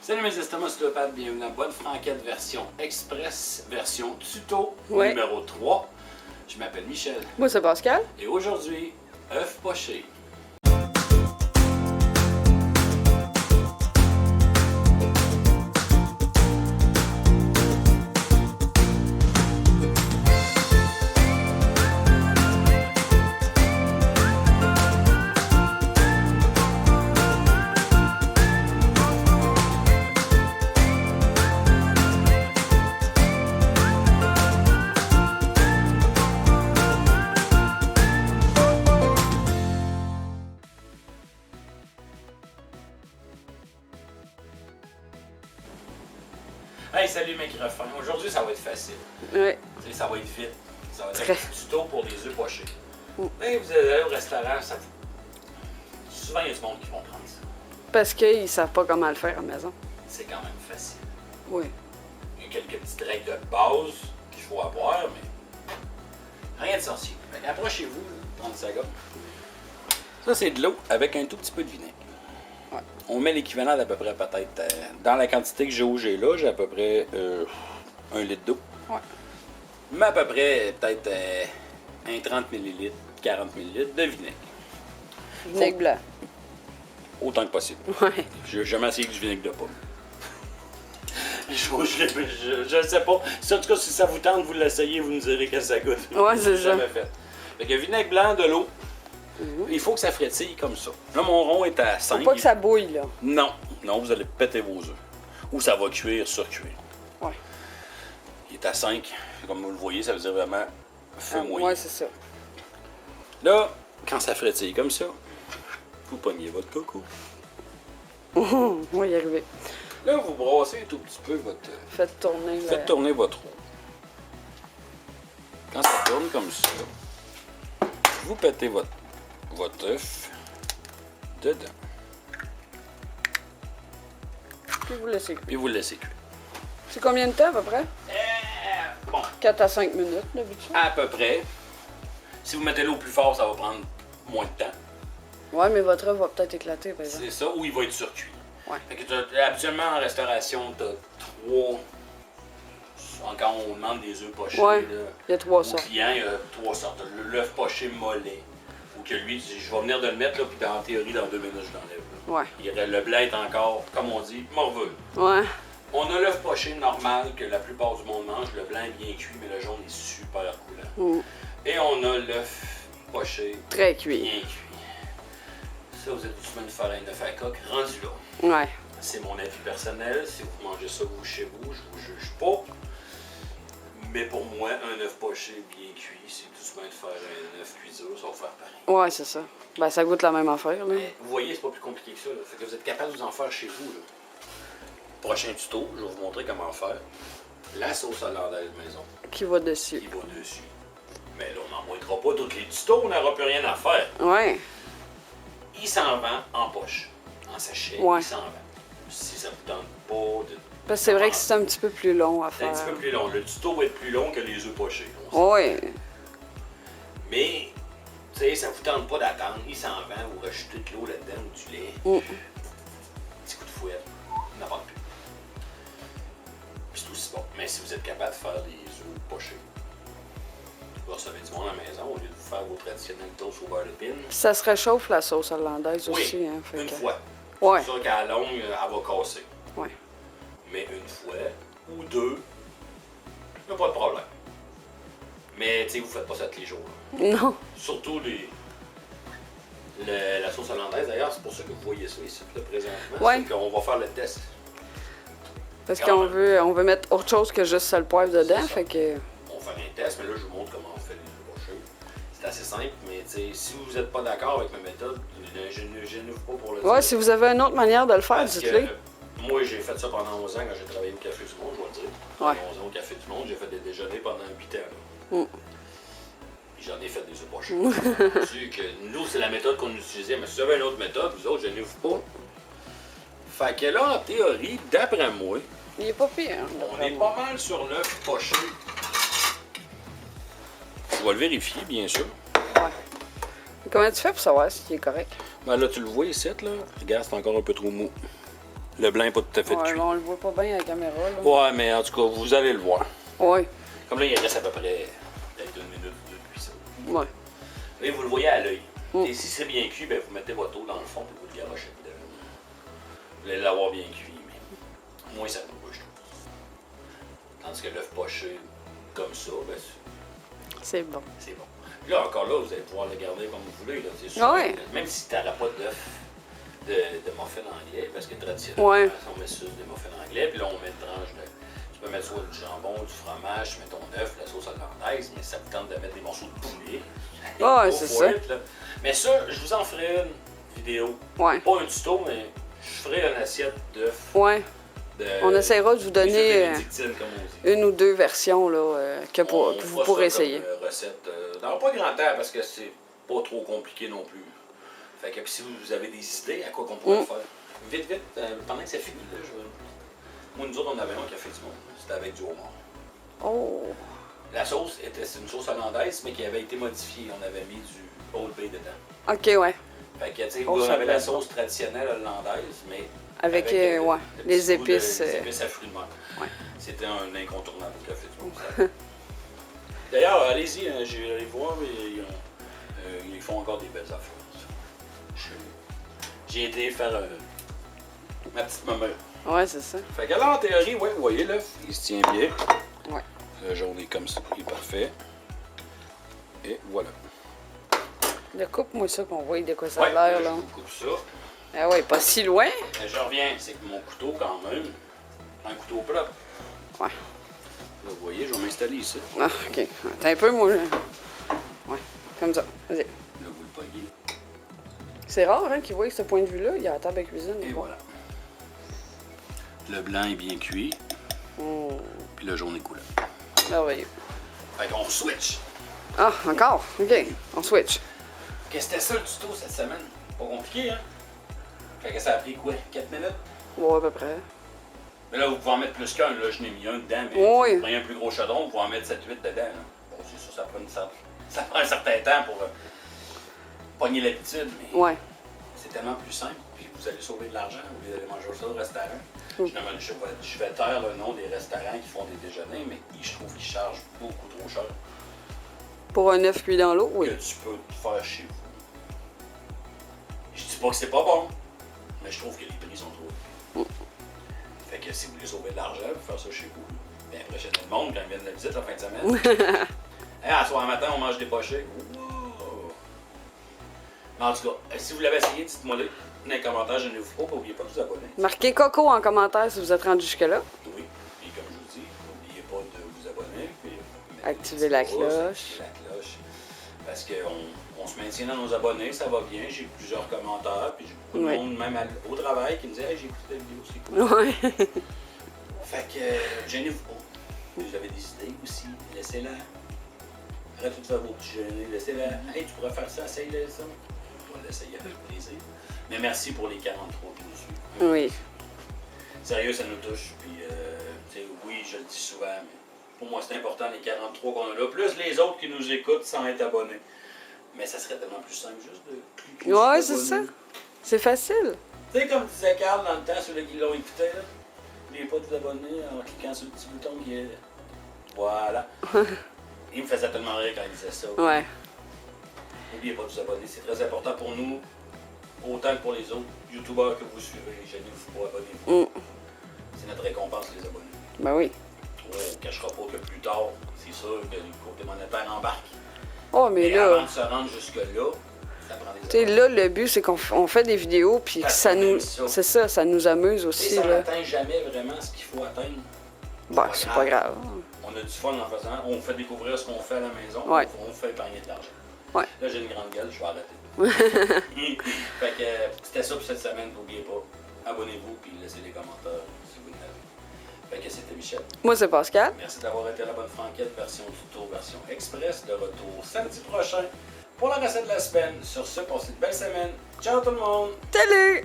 Salut mes estomacs ostéopathes, bienvenue à Bonne Franquette version express, version tuto Ouais. numéro 3. Je m'appelle Michel Moi, c'est Pascal. et aujourd'hui, œuf poché. Hey, salut mes graffins. Aujourd'hui, ça va être facile. Ouais. Tu sais, ça va être vite. Ça va être Très. un petit tuto pour des œufs pochés. Mm. Hey, vous allez au restaurant, ça souvent, il y a du monde qui vont prendre ça. Parce qu'ils savent pas comment le faire à la maison. C'est quand même facile. Oui. Il y a quelques petites règles de base qu'il faut avoir, mais rien de sorcier. Fait qu'approchez-vous, 30 secondes. Ça, c'est de l'eau avec un tout petit peu de vinaigre. Ouais. On met l'équivalent d'à peu près peut-être, dans la quantité que j'ai là, j'ai à peu près 1 litre d'eau. Ouais. Mais à peu près peut-être un 30 ml, 40 ml de vinaigre. Vinaigre blanc. Autant que possible. Ouais. J'ai jamais essayé du vinaigre de pomme. Je ne sais pas. Si, en tout cas, si ça vous tente, vous l'essayez, vous nous direz que ça goûte. Ouais, c'est J'ai ça. jamais fait. Fait que vinaigre blanc, de l'eau. Il faut que ça frétille comme ça. Là, mon rond est à 5. Faut pas que ça bouille, là. Non, non, vous allez péter vos œufs. Ou ça va cuire, surcuire. Ouais. Il est à 5. Comme vous le voyez, ça veut dire vraiment feu moyen. Ouais, c'est ça. Là, quand ça frétille comme ça, vous pognez votre coco. On va y arriver. Là, vous brassez un tout petit peu votre... Faites tourner. Faites tourner votre roue. Quand ça tourne comme ça, vous pétez votre œuf dedans. Puis vous laissez cuire. Puis vous le laissez cuire. C'est combien de temps à peu près? Bon, 4 à 5 minutes d'habitude. à peu près. Si vous mettez l'eau plus fort, ça va prendre moins de temps. Ouais, mais votre œuf va peut-être éclater, par exemple. C'est ça, ou il va être surcuit. Ouais. Fait que habituellement, en restauration, tu as 3... Quand on demande des œufs pochés, Ouais. là, Il y a 3 au sortes. client, il y a 3 sortes. L'œuf poché mollet, ou que lui, je vais venir de le mettre, là, puis en théorie, dans 2 minutes, je l'enlève. Là. Ouais. Le blanc est encore, comme on dit, morveux. Ouais. On a l'œuf poché normal que la plupart du monde mange. Le blanc est bien cuit, mais le jaune est super coulant. Mm. Et on a l'œuf poché Très cuit. bien cuit. Ça, vous êtes doucement de faire un œuf à coque rendu là. Ouais. C'est mon avis personnel. Si vous mangez ça vous chez vous, je vous juge pas. Mais pour moi, un œuf poché bien cuit, c'est doucement de faire un œuf cuiseur, ça va faire pareil. Ouais, c'est ça. Ben, ça goûte la même affaire, là. Mais vous voyez, c'est pas plus compliqué que ça. Là. Fait que vous êtes capable de vous en faire chez vous. Là. Prochain tuto, je vais vous montrer comment faire la sauce hollandaise maison Qui va dessus. qui va dessus. Mais là, on n'en montrera pas tous les tutos, on n'aura plus rien à faire. Ouais. Il s'en vend en poche, en sachet, Ouais. il s'en vend. Si ça vous tente pas de... Parce que c'est vrai que c'est un petit peu plus long à C'est un faire. petit peu plus long. Le tuto va être plus long que les œufs pochés. Ouais. Mais, tu sais, ça vous tente pas d'attendre, il s'en vend, vous rajoutez de l'eau là-dedans ou du lait. Mm. Petit coup de fouet, n'importe plus. Puis c'est aussi bon. Mais si vous êtes capable de faire des œufs pochés, vous recevez du monde à la maison au lieu de vous faire vos traditionnels toasts au beurre de pin. Ça se réchauffe la sauce hollandaise Oui, aussi, hein. Fait une que- fois. Ouais. C'est sûr qu'à la longue, elle va casser. Ouais. Mais une fois ou deux, il n'y a pas de problème. Mais tu sais, vous faites pas ça tous les jours. Là. Non. Surtout la sauce hollandaise, d'ailleurs, c'est pour ça que vous voyez ça ici là, présentement. Ouais. C'est qu'on va faire le test. Parce Quand qu'on même. veut mettre autre chose que juste sel poivre dedans, C'est ça. fait que... On va faire un test, mais là, je vous montre comment on fait les œufs pochés. C'est assez simple, mais tu sais, si vous n'êtes pas d'accord avec ma méthode, je ne gênez-vous pas pour le dire. Ouais, si vous avez une autre manière de le faire, Parce que, dites-le. moi, j'ai fait ça pendant 11 ans quand j'ai travaillé au Café du Monde, je vais le dire. Ouais. Pendant 11 ans au Café du Monde, j'ai fait des déjeuners pendant 8 ans. Là. Mm. Puis j'en ai fait des œufs pochés. Tu sais que nous, c'est la méthode qu'on utilisait, mais si vous avez une autre méthode, vous autres, gênez-vous pas. Fait que là, en théorie, d'après moi, Il est pas pire, hein, on d'après est moi. pas mal sur l'œuf poché. Je vais le vérifier, bien sûr. Ouais. Comment tu fais pour savoir si il est correct? Ben là, tu le vois ici, là. Regarde, c'est encore un peu trop mou. Le blanc n'est pas tout à fait Ouais, cuit. mais on le voit pas bien à la caméra, là. Ouais, mais en tout cas, vous allez le voir. Ouais. Comme là, il reste à peu près peut-être 1 minute de cuisson. Ouais. Là, vous le voyez à l'œil. Mm. Et si c'est bien cuit, ben, vous mettez votre eau dans le fond et vous le garochez dedans. Vous allez l'avoir bien cuit, mais moins ça bouge, je trouve. Tandis que l'œuf poché, comme ça, ben, C'est bon. c'est bon. Puis là, encore là, vous allez pouvoir le garder comme vous voulez. Là, c'est sûr. Ouais. Même si tu n'auras pas d'œuf de muffin anglais, parce que traditionnellement, Ouais. on met ça des muffins anglais, puis là, on met une tranche de. Tu peux mettre soit du jambon, du fromage, tu mets ton œuf, la sauce hollandaise, mais ça vous tente de mettre des morceaux de poulet. Ouais, Au c'est fouet, là. Mais ça, je vous en ferai une vidéo. Ouais. Pas un tuto, mais je ferai une assiette d'œuf. Ouais. On essaiera de vous donner bénédictine, comme on dit. une ou deux versions là, que On vous fera pourrez ça essayer. comme, recette. Non, pas grand temps parce que c'est pas trop compliqué non plus. Fait que puis si vous avez des idées à quoi qu'on pourrait faire, vite, pendant que ça finit, là, moi, nous autres, on avait un café du monde. C'était avec du homard. Oh. La sauce, c'est une sauce hollandaise, mais qui avait été modifiée. On avait mis du Old Bay dedans. OK, ouais. Fait que, tu sais, Oh, on ça avait va la être sauce traditionnelle hollandaise, mais Avec, le ouais, petit les goût épices. les épices à fruits de mer. Ouais. C'était un incontournable au café du monde. D'ailleurs, allez-y, hein, j'ai allé voir, mais ils font encore des belles affaires. J'ai été faire ma petite maman. Ouais, c'est ça. Fait que là, en théorie, ouais, vous voyez, l'œuf, il se tient bien. Ouais. Le jaune est comme ça, il est parfait. Et voilà. Le coupe-moi ça qu'on voit de quoi ça Ouais, a l'air, je là. vous coupe ça. Ah ouais, pas si loin. Mais je reviens, c'est que mon couteau, quand même, un couteau propre. Ouais. Là, vous voyez, je vais m'installer ici. Ah, OK. Attends un peu, moi. Ouais, comme ça. Vas-y. Là, vous le pognez. C'est rare, hein, qu'ils voient ce point de vue-là. Il y a la table à cuisine. Et là. voilà. Le blanc est bien cuit, Oh, puis le jaune est couleur. merveilleux. Fait qu'on switch. Ah, encore? OK. On switch. Qu'est-ce que c'était ça le tuto cette semaine? Pas compliqué, hein? Fait que ça a pris quoi? 4 minutes? Ouais, à peu près. Mais là, vous pouvez en mettre plus qu'un. Là, je n'ai mis un dedans, mais Oui. si vous prenez un plus gros chaudron, vous pouvez en mettre 7-8 dedans. Là. Bon, c'est sûr, ça prend un certain temps pour pogner l'habitude, mais Ouais. c'est tellement plus simple. Puis vous allez sauver de l'argent au lieu d'aller manger ça au restaurant. Mm. Je vais taire le nom des restaurants qui font des déjeuners, mais je trouve qu'ils chargent beaucoup trop cher. Pour un œuf cuit dans l'eau, oui. Que tu peux te faire chez vous. Je dis pas que c'est pas bon, mais je trouve que les prix sont trop élevés. Fait que si vous voulez sauver de l'argent, vous faire ça chez vous. Bien impressionner le monde quand ils viennent de la visite la fin de semaine. Hey, à soir matin, on mange des pochés. Wow. Mais en tout cas, si vous l'avez essayé, dites-moi là dans les commentaires, je ne vous pas, n'oubliez pas de vous abonner. Marquez Coco en commentaire si vous êtes rendu jusque-là. Oui. Et comme je vous dis, n'oubliez pas de vous abonner. Puis Activez la cloche. Activez la cloche. Parce qu'on se maintient dans nos abonnés, ça va bien. J'ai plusieurs commentaires. Puis j'ai beaucoup de Oui. monde, même au travail, qui me dit hey, j'ai écouté la vidéo, c'est cool. Ouais. Fait que gênez-vous pas. Si vous avez des idées aussi, laissez-la. Arrêtez de faire vos petits gênés, laissez-la. Hey, tu pourrais faire ça, essaye-le ça. On va l'essayer avec plaisir. Mais merci pour les 43 qui nous suivent. Oui. Sérieux, ça nous touche. Puis, tu sais, oui, je le dis souvent, mais pour moi, c'est important, les 43 qu'on a là, plus les autres qui nous écoutent sans être abonnés. Mais ça serait tellement plus simple juste de cliquer sur Ouais, c'est ça. abonner. C'est facile. Tu sais, comme disait Carl dans le temps, ceux qui l'ont écouté, là, n'oubliez pas de vous abonner en cliquant sur le petit bouton qui est. Voilà. Il me faisait tellement rire quand il disait ça. Ouais. N'oubliez pas de vous abonner, c'est très important pour nous, autant que pour les autres youtubeurs que vous suivez. Gênez-vous pas, abonnez-vous. Mm. C'est notre récompense, les abonnés. Ben oui. On ne cachera pas que plus tard, c'est sûr que le côté monétaire embarque. Oh, mais Mais avant là, de se rendre jusque-là, ça prend des tu sais, abonnés. là, le but, c'est qu'on on fait des vidéos, puis que Parce ça qu'on nous. aime ça. C'est ça, ça nous amuse Et aussi, ça là. n'atteint jamais vraiment ce qu'il faut atteindre. Bah, c'est pas grave. On a du fun en faisant, on fait découvrir ce qu'on fait à la maison, Ouais. on fait épargner de l'argent. Ouais. Là, j'ai une grande gueule, je vais arrêter. Fait que c'était ça pour cette semaine, n'oubliez pas. Abonnez-vous puis laissez des commentaires si vous n'avez. Fait que c'était Michel. Moi, c'est Pascal. Merci d'avoir été à la bonne franquette, version tuto, version express. De retour samedi prochain pour la recette de la semaine. Sur ce, passez une belle semaine. Ciao tout le monde! Salut!